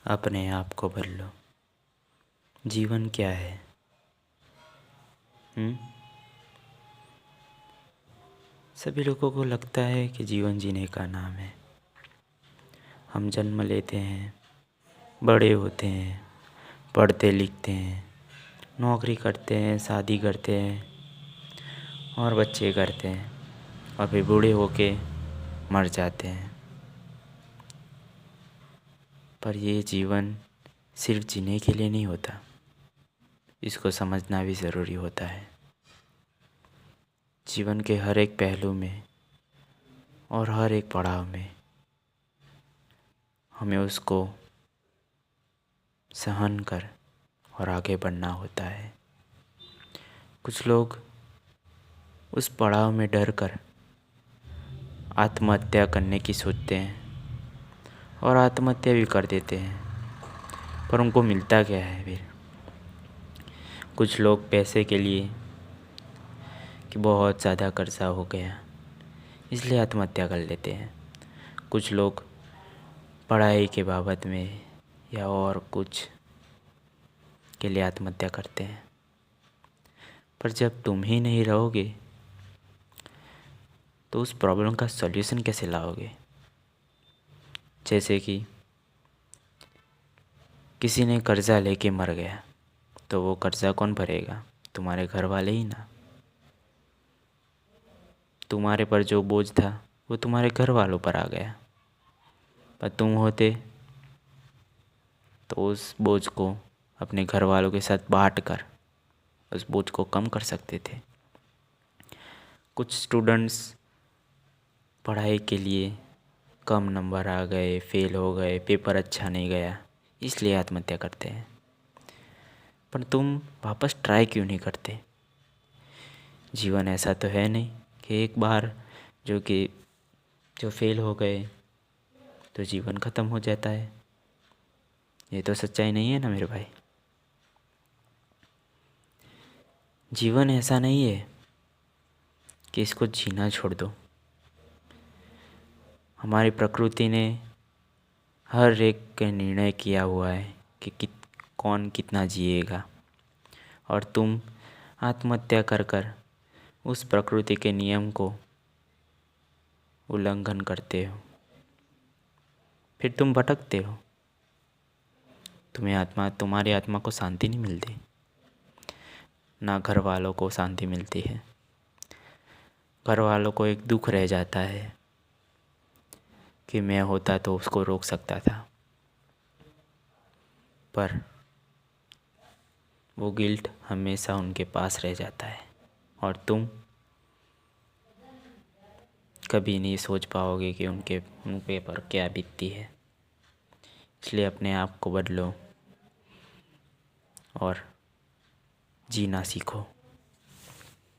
अपने आप को बदलो। जीवन क्या है? सभी लोगों को लगता है कि जीवन जीने का नाम है। हम जन्म लेते हैं, बड़े होते हैं, पढ़ते लिखते हैं, नौकरी करते हैं, शादी करते हैं और बच्चे करते हैं और फिर बूढ़े होके मर जाते हैं। पर ये जीवन सिर्फ जीने के लिए नहीं होता, इसको समझना भी ज़रूरी होता है। जीवन के हर एक पहलू में और हर एक पड़ाव में हमें उसको सहन कर और आगे बढ़ना होता है। कुछ लोग उस पड़ाव में डर कर आत्महत्या करने की सोचते हैं और आत्महत्या भी कर देते हैं, पर उनको मिलता क्या है फिर? कुछ लोग पैसे के लिए कि बहुत ज़्यादा कर्जा हो गया इसलिए आत्महत्या कर लेते हैं। कुछ लोग पढ़ाई के बाबत में या और कुछ के लिए आत्महत्या करते हैं। पर जब तुम ही नहीं रहोगे तो उस प्रॉब्लम का सॉल्यूशन कैसे लाओगे? जैसे कि किसी ने कर्जा लेके मर गया तो वो कर्जा कौन भरेगा? तुम्हारे घर वाले ही ना। तुम्हारे पर जो बोझ था वो तुम्हारे घर वालों पर आ गया, पर तुम होते तो उस बोझ को अपने घर वालों के साथ बांट कर उस बोझ को कम कर सकते थे। कुछ स्टूडेंट्स पढ़ाई के लिए कम नंबर आ गए, फेल हो गए, पेपर अच्छा नहीं गया इसलिए आत्महत्या करते हैं। पर तुम वापस ट्राई क्यों नहीं करते? जीवन ऐसा तो है नहीं कि एक बार जो फेल हो गए तो जीवन ख़त्म हो जाता है। ये तो सच्चाई नहीं है ना मेरे भाई। जीवन ऐसा नहीं है कि इसको जीना छोड़ दो। हमारी प्रकृति ने हर एक का निर्णय किया हुआ है कि कौन कितना जिएगा, और तुम आत्महत्या कर कर उस प्रकृति के नियम को उल्लंघन करते हो। फिर तुम भटकते हो। तुम्हारी आत्मा को शांति नहीं मिलती, ना घर वालों को शांति मिलती है। घर वालों को एक दुख रह जाता है कि मैं होता तो उसको रोक सकता था, पर वो गिल्ट हमेशा उनके पास रह जाता है और तुम कभी नहीं सोच पाओगे कि उनके पर क्या बीतती है। इसलिए अपने आप को बदलो और जीना सीखो।